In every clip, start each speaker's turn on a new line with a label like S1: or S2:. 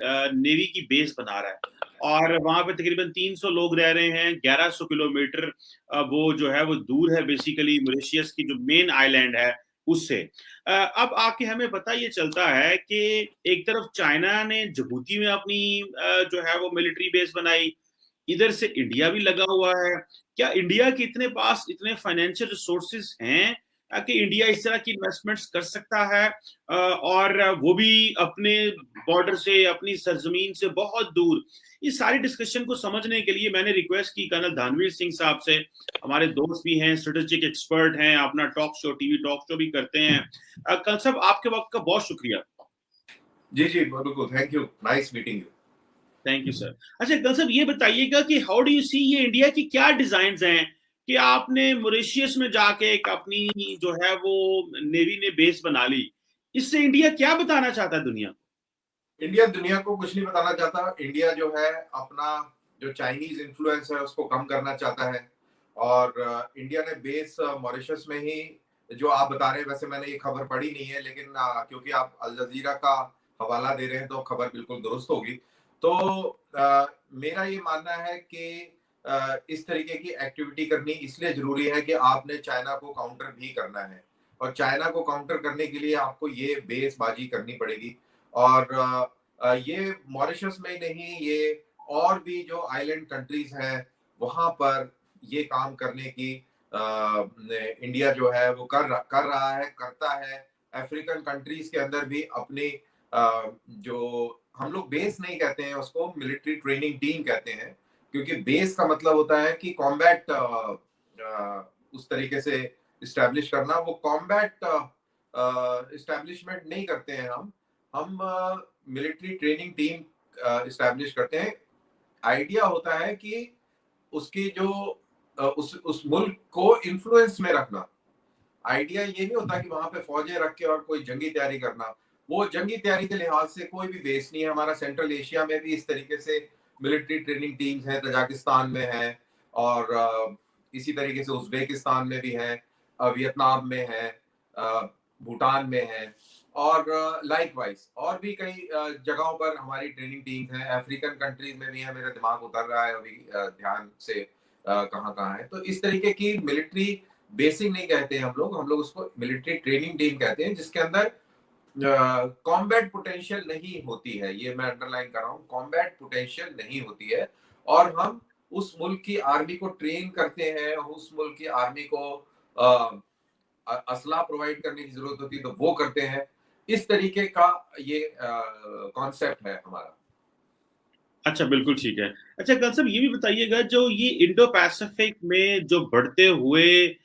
S1: Navy की base बना रहा है और वहां पे तकरीबन 300 लोग रह रहे हैं। 1100 किलोमीटर वो जो है वो दूर है बेसिकली मॉरिशस की जो मेन आइलैंड है उससे। अब आके हमें पता ये चलता है कि एक तरफ चाइना ने जिबूती में अपनी जो है वो मिलिट्री बेस बनाई, इधर से इंडिया भी लगा हुआ है। क्या इंडिया के इतने पास इतने फाइनेंशियल रिसोर्सेज हैं कि इंडिया इस तरह की इन्वेस्टमेंट्स कर सकता है और वो भी अपने बॉर्डर से, अपनी सरजमीन से बहुत दूर? इस सारी डिस्कशन को समझने के लिए मैंने रिक्वेस्ट की कर्नल धानवीर सिंह साहब से। हमारे दोस्त भी हैं, स्ट्रेटेजिक एक्सपर्ट हैं, अपना talk show, TV talk show भी करते हैं। कर्नल साहब, आपके वक्त का बहुत शुक्रिया।
S2: जी जी बिल्कुल, thank you, nice meeting you.
S1: Thank you sir. अच्छा कर्नल साहब, ये बताइएगा कि हाउ डू यू सी ये इंडिया की क्या डिजाइन हैं कि आपने मॉरिशस में जाके एक अपनी जो है वो नेवी ने बेस बना ली, इससे इंडिया क्या बताना चाहता है दुनिया?
S2: इंडिया दुनिया को कुछ नहीं बताना चाहता। इंडिया जो है अपना जो चाइनीज इन्फ्लुएंस है उसको कम करना चाहता है। और इंडिया ने बेस मॉरिशस में ही, जो आप बता रहे हैं, वैसे मैंने ये खबर पढ़ी नहीं है, लेकिन क्योंकि आप अल जजीरा का हवाला दे रहे हैं तो खबर बिल्कुल दुरुस्त होगी। तो मेरा ये मानना है कि इस तरीके की एक्टिविटी करनी इसलिए जरूरी है कि आपने चाइना को काउंटर भी करना है, और चाइना को काउंटर करने के लिए आपको ये बेसबाजी करनी पड़ेगी। और ये मॉरिशस में ही नहीं, ये और भी जो आइलैंड कंट्रीज हैं वहां पर ये काम करने की इंडिया जो है वो कर रहा है, करता है। अफ्रीकन कंट्रीज के अंदर भी अपनी जो हम लोग बेस नहीं कहते हैं, उसको मिलिट्री ट्रेनिंग टीम कहते हैं, क्योंकि बेस का मतलब होता है कि कॉम्बैट उस तरीके से इस्टेब्लिश करना। वो कॉम्बैट इस्टेब्लिशमेंट नहीं करते हैं हम मिलिट्री ट्रेनिंग टीम इस्टेब्लिश करते हैं। आइडिया होता है कि उसकी जो उस मुल्क को इन्फ्लुएंस में रखना। आइडिया ये नहीं होता कि वहां पे फौजें रख के और कोई जंगी तैयारी करना। वो जंगी तैयारी के लिहाज से कोई भी बेस नहीं है। हमारा सेंट्रल एशिया में भी इस तरीके से मिलिट्री ट्रेनिंग टीम्स हैं, तजाकिस्तान में है, और इसी तरीके से उज्बेकिस्तान में भी है, वियतनाम में है, भूटान में है, और लाइकवाइज और भी कई जगहों पर हमारी ट्रेनिंग टीम्स हैं। अफ्रीकन कंट्रीज में भी है, मेरा दिमाग उतर रहा है अभी ध्यान से कहाँ कहाँ है। तो इस तरीके की मिलिट्री बेसिक नहीं कहते हैं हम लोग उसको मिलिट्री ट्रेनिंग टीम कहते हैं, जिसके अंदर कॉम्बैट पोटेंशियल नहीं होती है। ये मैं अंडरलाइन कर रहा हूँ, कॉम्बैट पोटेंशियल नहीं होती है। और हम उस मुल्क की आर्मी को ट्रेन करते हैं, उस मुल्क की आर्मी को असला प्रोवाइड करने की जरूरत होती है तो वो करते हैं। इस तरीके का ये कॉन्सेप्ट है हमारा।
S1: अच्छा, बिल्कुल ठीक है। अच्छा कर्नल साहब, ये भी बताइएगा जो ये इंडो पैसिफिक में जो बढ़ते हुए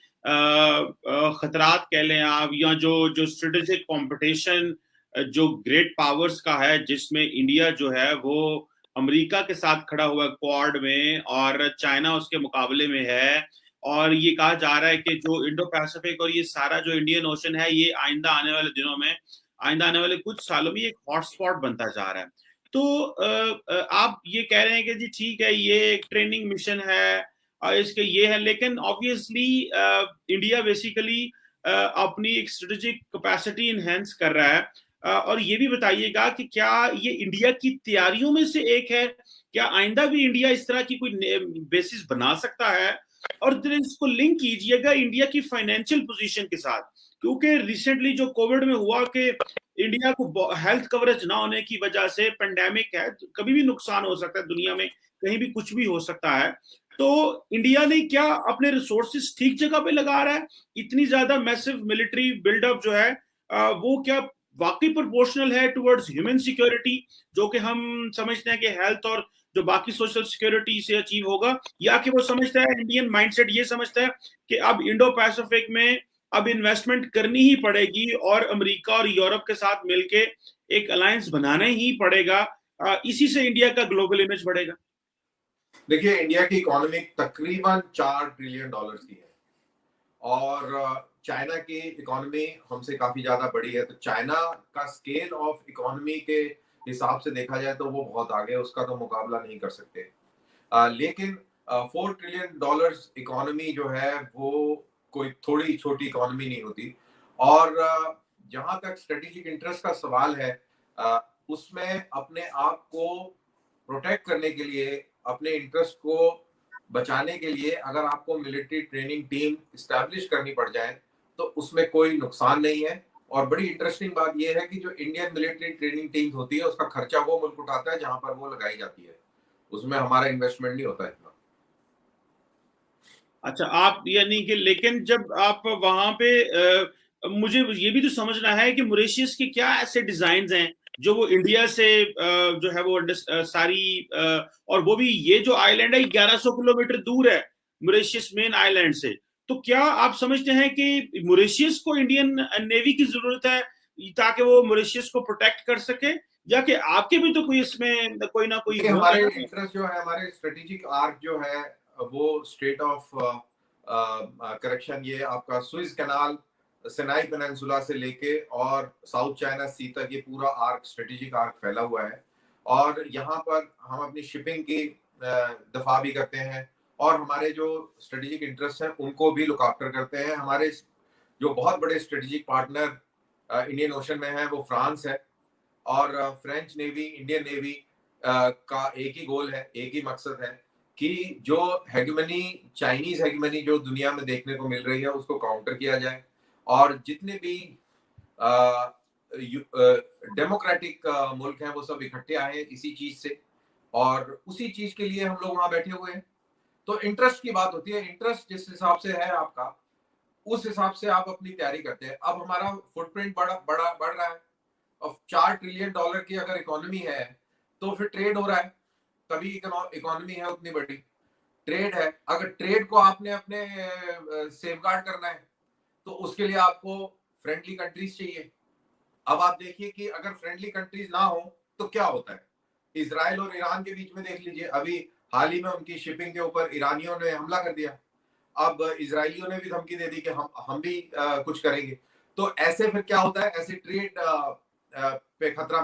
S1: खतरात कह लें आप, या जो जो स्ट्रेटेजिक कंपटीशन जो ग्रेट पावर्स का है, जिसमें इंडिया जो है वो अमेरिका के साथ खड़ा हुआ क्वाड में और चाइना उसके मुकाबले में है। और ये कहा जा रहा है कि जो इंडो पैसिफिक और ये सारा जो इंडियन ओशन है, ये आइंदा आने वाले दिनों में, आइंदा आने वाले कुछ सालों में एक हॉटस्पॉट बनता जा रहा है। तो आप ये कह रहे हैं कि जी ठीक है, ये एक ट्रेनिंग मिशन है और इसके ये है, लेकिन ऑब्वियसली इंडिया बेसिकली अपनी एक स्ट्रेटेजिक कैपेसिटी इनहेंस कर रहा है। और ये भी बताइएगा कि क्या ये इंडिया की तैयारियों में से एक है? क्या आइंदा भी इंडिया इस तरह की कोई बेसिस बना सकता है? और इसको लिंक कीजिएगा इंडिया की फाइनेंशियल पोजीशन के साथ, क्योंकि रिसेंटली जो कोविड में हुआ कि इंडिया को हेल्थ कवरेज ना होने की वजह से, पेंडेमिक है, कभी भी नुकसान हो सकता है दुनिया में, कहीं भी कुछ भी हो सकता है। तो इंडिया ने क्या अपने रिसोर्सेज ठीक जगह पे लगा रहा है? इतनी ज्यादा मैसिव मिलिट्री बिल्डअप जो है वो क्या वाकई प्रोपोर्शनल है टुवर्ड्स ह्यूमन सिक्योरिटी, जो कि हम समझते हैं कि हेल्थ और जो बाकी सोशल सिक्योरिटी से अचीव होगा? या कि वो समझता है, इंडियन माइंडसेट ये समझता है कि अब इंडो पैसिफिक में अब इन्वेस्टमेंट करनी ही पड़ेगी और अमेरिका और यूरोप के साथ मिलके एक अलायंस बनाना ही पड़ेगा, इसी से इंडिया का ग्लोबल इमेज बढ़ेगा?
S2: देखिए, इंडिया की इकोनॉमी तकरीबन $4 ट्रिलियन की है, और चाइना की इकोनॉमी हमसे काफी ज्यादा बड़ी है। तो चाइना का स्केल ऑफ इकोनॉमी के हिसाब से देखा जाए तो वो बहुत आगे है, उसका तो मुकाबला नहीं कर सकते। लेकिन $4 ट्रिलियन इकोनॉमी जो है वो कोई थोड़ी छोटी इकोनॉमी नहीं होती। और जहां तक स्ट्रेटेजिक इंटरेस्ट का सवाल है, उसमें अपने आप को प्रोटेक्ट करने के लिए, अपने इंटरेस्ट को बचाने के लिए अगर आपको मिलिट्री ट्रेनिंग टीम इस्टेब्लिश करनी पड़ जाए तो उसमें कोई नुकसान नहीं है। और बड़ी इंटरेस्टिंग बात यह है कि जो इंडियन मिलिट्री ट्रेनिंग टीम होती है उसका खर्चा वो मुल्क उठाता है जहां पर वो लगाई जाती है, उसमें हमारा इन्वेस्टमेंट नहीं होता इतना।
S1: अच्छा, आप यानी कि लेकिन जब आप वहां पे मुझे ये भी तो समझना है कि मॉरिशस के क्या ऐसे डिजाइन हैं जो वो इंडिया से जो है वो सारी और वो भी ये जो आइलैंड है 1100 किलोमीटर दूर है मॉरिशस मेन आइलैंड से। तो क्या आप समझते हैं कि मॉरिशस को इंडियन नेवी की जरूरत है ताकि वो मॉरिशस को प्रोटेक्ट कर सके, या कि आपके भी तो कोई इसमें कोई ना कोई वो
S2: हमारे
S1: है?
S2: इंटरेस्ट जो है, हमारे स्ट्रेटेजिक आर्क जो है वो स्टेट ऑफ करेक्शन, ये आपका स्विस कैनाल, सिनाई पेनिनसुला से लेके और साउथ चाइना सी तक ये पूरा आर्क, स्ट्रेटेजिक आर्क फैला हुआ है। और यहाँ पर हम अपनी शिपिंग की दफा भी करते हैं और हमारे जो स्ट्रेटेजिक इंटरेस्ट हैं उनको भी लुक आफ्टर करते हैं। हमारे जो बहुत बड़े स्ट्रेटेजिक पार्टनर इंडियन ओशन में है वो फ्रांस है, और फ्रेंच नेवी, इंडियन नेवी का एक ही गोल है, एक ही मकसद है कि जो हेगमनी, चाइनीज हेगमनी जो दुनिया में देखने को मिल रही है उसको काउंटर किया जाए। और जितने भी डेमोक्रेटिक मुल्क हैं वो सब इकट्ठे आए हैं इसी चीज से, और उसी चीज के लिए हम लोग वहां बैठे हुए हैं। तो इंटरेस्ट की बात होती है, इंटरेस्ट जिस हिसाब से है आपका उस हिसाब से आप अपनी तैयारी करते हैं। अब हमारा फुटप्रिंट बड़ा बड़ा बढ़ रहा है। अब $4 ट्रिलियन की अगर इकोनॉमी है तो फिर ट्रेड हो रहा है, तभी इकोनॉमी है उतनी बड़ी, ट्रेड है। अगर ट्रेड को आपने अपने सेफगार्ड करना है तो उसके लिए आपको फ्रेंडली कंट्रीज चाहिए। अब आप देखिए कि अगर फ्रेंडली कंट्रीज ना हो तो क्या होता है। इसराइल और ईरान के बीच में देख लीजिए, अभी हाल ही में उनकी शिपिंग के ऊपर ईरानियों ने हमला कर दिया। अब इजरायलियों ने भी धमकी दे दी कि हम भी कुछ करेंगे। तो ऐसे फिर क्या होता है, ऐसे ट्रेड पे खतरा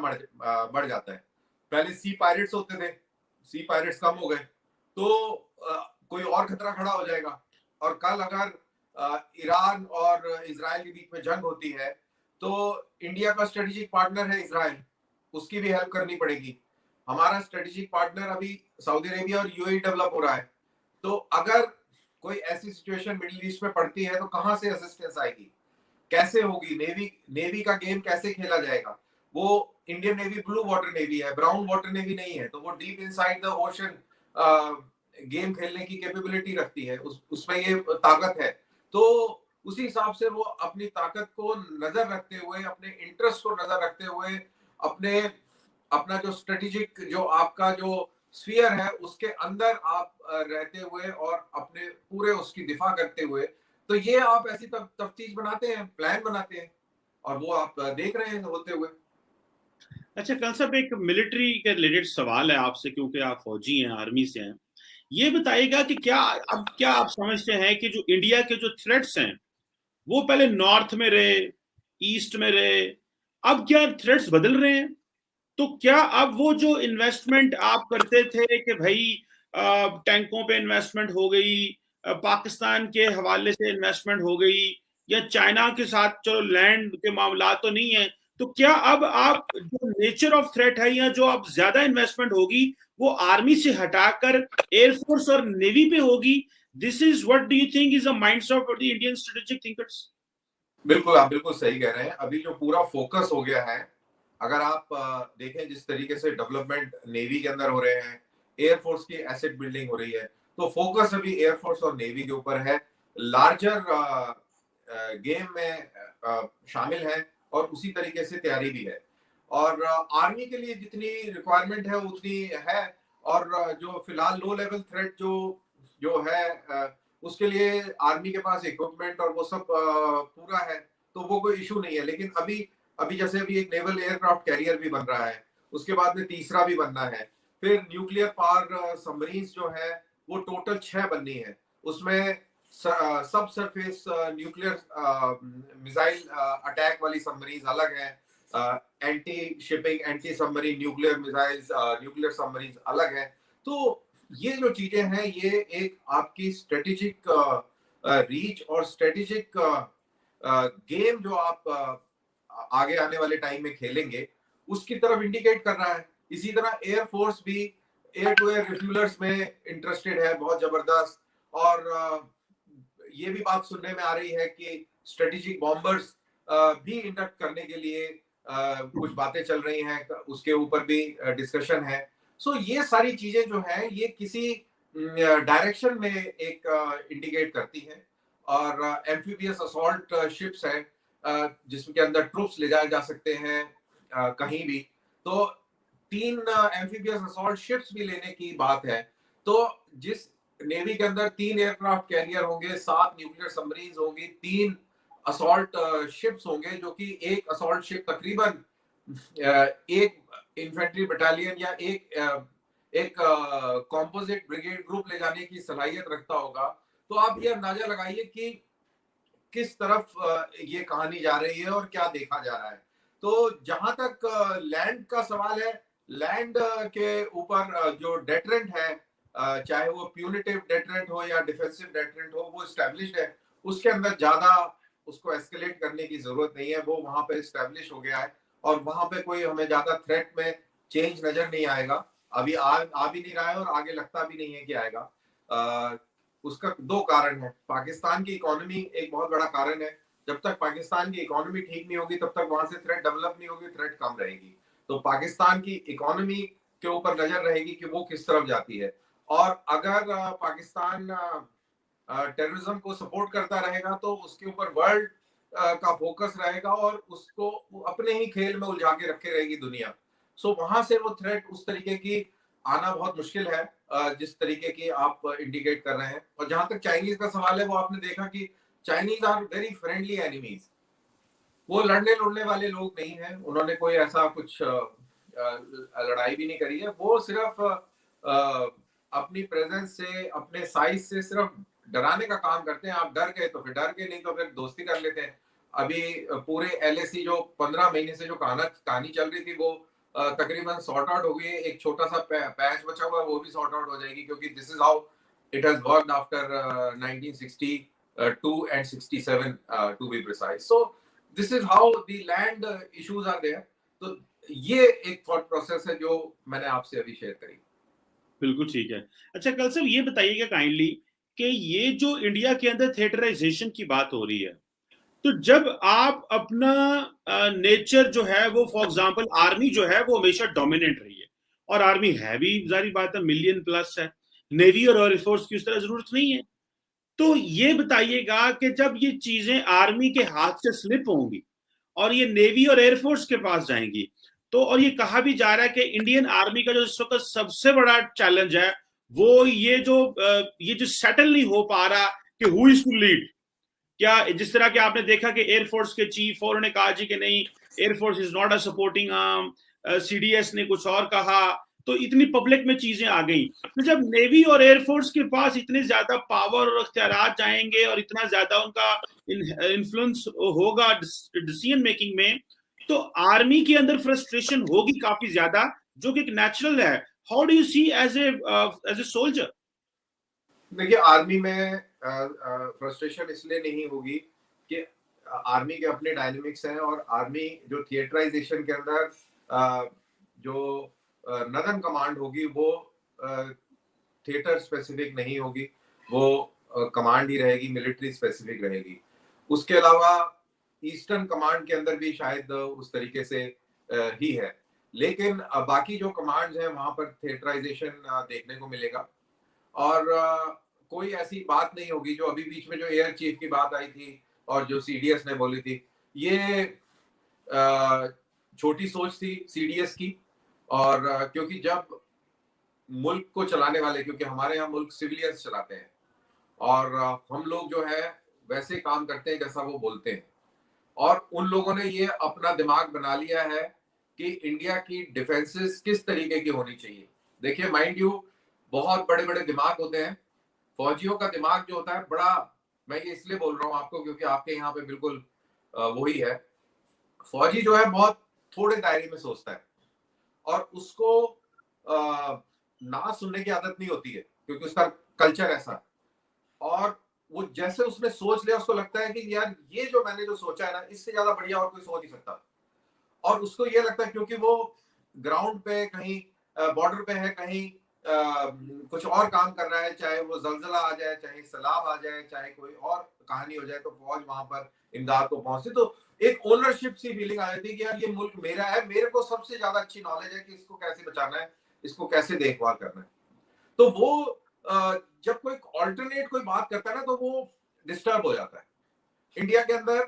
S2: बढ़ जाता है। पहले सी पायरेट्स होते थे, सी पायरेट्स कम हो गए तो कोई और खतरा खड़ा हो जाएगा। और कल अगर ईरान और इजराइल के बीच में जंग होती है तो इंडिया का स्ट्रेटेजिक पार्टनर है इजराइल, उसकी भी हेल्प करनी पड़ेगी। हमारा स्ट्रेटेजिक पार्टनर अभी सऊदी अरेबिया और यूएई डेवलप हो रहा है। तो अगर कोई ऐसी सिचुएशन मिडिल ईस्ट में पड़ती है तो कहां से असिस्टेंस आएगी, कैसे होगी, नेवी नेवी का गेम कैसे खेला जाएगा। वो Indian navy blue water navy है, ब्राउन वाटर नेवी नहीं है, तो वो deep inside the ocean game खेलने की कैपेबिलिटी रखती है, उसमें ये ताकत है। तो उसी हिसाब से वो अपनी ताकत को नजर रखते हुए, अपने इंटरेस्ट को नजर रखते हुए, अपने अपना जो स्ट्रेटेजिक जो आपका जो स्फीयर है उसके अंदर आप रहते हुए और अपने पूरे उसकी दिफा करते हुए, तो ये आप ऐसी तब चीज बनाते हैं, प्लान बनाते हैं, और वो आप देख रहे हैं होते हुए।
S1: अच्छा कल साहब, एक मिलिट्री के रिलेटेड सवाल है आपसे, क्योंकि आप फौजी हैं, आर्मी से हैं। ये बताइएगा कि क्या आप समझते हैं कि जो इंडिया के जो थ्रेट्स हैं वो पहले नॉर्थ में रहे, ईस्ट में रहे, अब क्या थ्रेट्स बदल रहे हैं? तो क्या अब वो जो इन्वेस्टमेंट आप करते थे कि भाई टैंकों पे इन्वेस्टमेंट हो गई, पाकिस्तान के हवाले से इन्वेस्टमेंट हो गई, या चाइना के साथ चलो लैंड के मामला तो नहीं है, तो क्या अब आप जो नेचर ऑफ थ्रेट है या जो अब ज्यादा इन्वेस्टमेंट होगी वो आर्मी से हटाकर एयरफोर्स और नेवी पे होगी? This is what do you think is the mindset of the Indian strategic thinkers?
S2: बिल्कुल, आप बिल्कुल सही कह रहे हैं। अभी जो पूरा फोकस हो गया है, अगर आप देखें जिस तरीके से डेवलपमेंट नेवी के अंदर हो रहे हैं, एयरफोर्स की एसेट बिल्डिंग हो रही है, तो फोकस अभी एयरफोर्स और नेवी के ऊपर है। लार्जर गेम में शामिल है और उसी तरीके से तैयारी भी है। और आर्मी के लिए जितनी रिक्वायरमेंट है उतनी है। और जो फिलहाल लो लेवल थ्रेट जो जो है उसके लिए आर्मी के पास इक्विपमेंट और वो सब पूरा है, तो वो कोई इशू नहीं है। लेकिन अभी अभी जैसे अभी एक नेवल एयरक्राफ्ट कैरियर भी बन रहा है, उसके बाद में तीसरा भी बनना है, फिर न्यूक्लियर पावर सबमरीन्स जो है वो टोटल 6 बननी है। उसमें सब सरफेस न्यूक्लियर मिसाइल अटैक वाली सबमरीन्स अलग है, anti shipping, anti submarine nuclear missiles, nuclear submarines अलग है। तो ये जो चीजें हैं ये एक आपकी स्ट्रेटेजिक रीच और स्ट्रेटेजिक गेम जो आप आगे आने वाले टाइम में खेलेंगे उसकी तरफ इंडिकेट कर रहा है। इसी तरह एयरफोर्स भी एयर टू एयर रिफ्यूलर्स में इंटरेस्टेड है बहुत जबरदस्त। और ये भी बात सुनने में आ रही है कि स्ट्रेटेजिक बॉम्बर्स भी इंडक्ट करने के लिए कुछ बातें चल रही हैं, उसके ऊपर भी डिस्कशन है। सो ये सारी चीजें जो हैं ये किसी डायरेक्शन में एक इंडिकेट करती हैं। और एम्फीबियस असॉल्ट शिप्स है जिसके अंदर ट्रूप्स ले जाए जा सकते हैं कहीं भी। तो 3 एम्फीबियस असॉल्ट शिप्स भी लेने की बात है। तो जिस नेवी के अंदर 3 एयरक्राफ्ट कैरियर होंगे, 7 न्यूक्लियर सबमरीन्स होंगी, 3 असॉल्ट शिप्स होंगे, जो कि एक असॉल्ट शिप तकरीबन एक इन्फेंट्री बटालियन या एक कॉम्पोजिट ब्रिगेड ग्रुप ले जाने की सलाहियत रखता होगा। तो आप ये अंदाजा लगाइए कि किस तरफ ये कहानी जा रही है और क्या देखा जा रहा है। तो जहां तक लैंड का सवाल है, लैंड के ऊपर जो डेटरेंट है, चाहे वो प्यूनिटिव डेटरेंट हो या डिफेंसिव डेटरेंट हो, वो एस्टेब्लिश्ड है। उसके अंदर ज्यादा उसको एस्केलेट करने की जरूरत नहीं है, वो वहां पे एस्टेब्लिश हो गया है और वहां पे कोई हमें ज्यादा थ्रेट में चेंज नजर नहीं आएगा। अभी आ भी नहीं रहा है और आगे लगता भी नहीं है कि आएगा। उसका 2 कारण है। पाकिस्तान की इकोनॉमी एक बहुत बड़ा कारण है। जब तक पाकिस्तान की इकोनॉमी ठीक नहीं होगी तब तक वहां से थ्रेट डेवलप नहीं होगी, थ्रेट कम रहेगी। तो पाकिस्तान की इकोनॉमी के ऊपर नजर रहेगी कि वो किस तरफ जाती है। और अगर पाकिस्तान टेररिज्म को सपोर्ट करता रहेगा तो उसके ऊपर वर्ल्ड का फोकस रहेगा और उसको अपने ही खेल में उलझा के रखे रहेगी दुनिया। सो वहां से वो थ्रेट उस तरीके की आना बहुत मुश्किल है जिस तरीके की आप इंडिकेट कर रहे हैं। और जहां तक चाइनीज का सवाल है, वो आपने देखा कि Chinese are very friendly enemies. वो लड़ने लड़ने वाले लोग नहीं है, उन्होंने कोई ऐसा कुछ लड़ाई भी नहीं करी है। वो सिर्फ अपनी प्रेजेंस से, अपने साइज से सिर्फ डराने का काम करते हैं। आप डर गए तो फिर डर गए, नहीं तो फिर दोस्ती कर लेते हैं। अभी पूरे एलएसी जो 15 महीने से जो कहानी चल रही थी, वो तकरीबन सॉर्ट आउट हो गई है। एक छोटा सा पैच बचा हुआ है, वो भी सॉर्ट आउट हो जाएगी, क्योंकि this is how it has worked after 1962 and 67 to be precise. So this is how the land issues are there. तो ये एक थॉट प्रोसेस है जो मैंने आपसे अभी शेयर करी।
S1: बिल्कुल ठीक है। अच्छा कल साहब ये बताइएगा काइंडली कि ये जो इंडिया के अंदर थिएटराइजेशन की बात हो रही है, तो जब आप अपना नेचर जो है वो, फॉर एग्जांपल आर्मी जो है वो हमेशा डोमिनेंट रही है, और आर्मी है भी, जारी बात है, मिलियन प्लस है। नेवी और एयरफोर्स की उस तरह जरूरत नहीं है। तो ये बताइएगा कि जब ये चीजें आर्मी के हाथ से स्लिप होंगी और ये नेवी और एयरफोर्स के पास जाएंगी, तो और ये कहा भी जा रहा है कि इंडियन आर्मी का जो इस वक्त सबसे बड़ा चैलेंज है वो ये जो सेटल नहीं हो पा रहा कि हु इज टू लीड। क्या जिस तरह के आपने देखा कि एयरफोर्स के चीफ और उन्होंने कहा जी कि नहीं, air force is not a supporting arm, CDS ने कुछ और कहा, तो इतनी पब्लिक में चीजें आ गई। तो जब नेवी और एयरफोर्स के पास इतने ज्यादा पावर और अख्तियारात जाएंगे और इतना ज्यादा उनका इन्फ्लुएंस होगा डिसीजन मेकिंग में, तो आर्मी के अंदर फ्रस्ट्रेशन होगी काफी ज्यादा, जो कि एक नेचुरल है। How do you see as a soldier?
S2: देखिए, आर्मी में फ्रस्ट्रेशन इसलिए नहीं होगी कि आर्मी के अपने डायनेमिक्स हैं, और आर्मी जो थिएटराइजेशन के अंदर जो नदन कमांड होगी वो थिएटर स्पेसिफिक नहीं होगी, वो कमांड ही रहेगी, मिलिट्री स्पेसिफिक रहेगी। उसके अलावा ईस्टर्न कमांड के अंदर भी शायद उस तरीके से ही है, लेकिन बाकी जो कमांड्स हैं वहां पर थिएटराइजेशन देखने को मिलेगा। और कोई ऐसी बात नहीं होगी जो अभी बीच में जो एयर चीफ की बात आई थी और जो सीडीएस ने बोली थी, ये छोटी सोच थी सीडीएस की। और क्योंकि जब मुल्क को चलाने वाले, क्योंकि हमारे यहाँ मुल्क सिविलियंस चलाते हैं और हम लोग जो है वैसे काम करते हैं जैसा वो बोलते हैं, और उन लोगों ने ये अपना दिमाग बना लिया है कि इंडिया की डिफेंसेस किस तरीके की होनी चाहिए। देखिए, माइंड यू, बहुत बड़े बड़े दिमाग होते हैं। फौजियों का दिमाग जो होता है बड़ा, मैं ये इसलिए बोल रहा हूँ आपको क्योंकि आपके यहाँ पे बिल्कुल वही है। फौजी जो है बहुत थोड़े दायरे में सोचता है और उसको ना सुनने की आदत नहीं होती है, क्योंकि उसका कल्चर ऐसा है। और वो जैसे उसने सोच लिया, उसको लगता है कि यार ये जो मैंने जो सोचा है ना, इससे ज्यादा बढ़िया और कोई सोच नहीं सकता। और उसको ये लगता है क्योंकि वो ग्राउंड पे कहीं बॉर्डर पे है, कहीं कुछ और काम कर रहा है, चाहे वो जलजला आ जाए, चाहे सैलाब आ जाए, चाहे कोई और कहानी हो जाए, तो फौज वहां पर इमदाद को पहुंचती। तो एक ओनरशिप सी फीलिंग आ जाती है कि यार ये मुल्क मेरा है, मेरे को सबसे ज्यादा अच्छी नॉलेज है कि इसको कैसे बचाना है, इसको कैसे देखभाल करना है। तो वो जब कोई ऑल्टरनेट कोई बात करता है ना, तो वो डिस्टर्ब हो जाता है। इंडिया के अंदर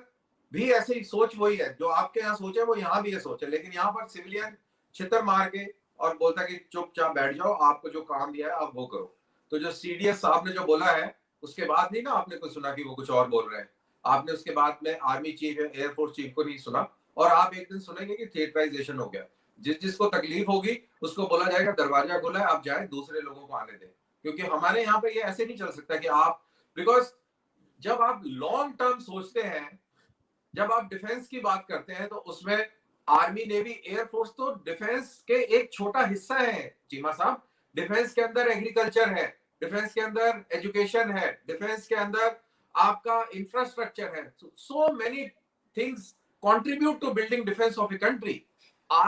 S2: भी ऐसे ही सोच वही है, जो आपके यहाँ सोच है वो यहाँ भी ये सोच है, लेकिन यहाँ पर सिविलियन छितर मार के और बोलता है कि चुपचाप बैठ जाओ, आपको जो काम दिया है आप वो करो। तो जो सीडीएस साहब ने जो बोला है, उसके बाद नहीं ना आपने कुछ सुना कि वो कुछ और बोल रहे हैं। आपने उसके बाद में आर्मी चीफ या एयरफोर्स चीफ को नहीं सुना, और आप एक दिन सुनेंगे कि थिएटराइजेशन हो गया। जिसको तकलीफ होगी उसको बोला जाएगा दरवाजा खुला है, आप जाए, दूसरे लोगों को आने दें। क्योंकि हमारे यहाँ पे ये ऐसे नहीं चल सकता कि आप, बिकॉज जब आप लॉन्ग टर्म सोचते हैं, जब आप डिफेंस की बात करते हैं, तो उसमें आर्मी, नेवी, एयरफोर्स तो डिफेंस के एक छोटा हिस्सा है चीमा साहब। डिफेंस के अंदर एग्रीकल्चर है, डिफेंस के अंदर एजुकेशन है, डिफेंस के अंदर आपका इंफ्रास्ट्रक्चर है। So many things contribute to building defence of a country.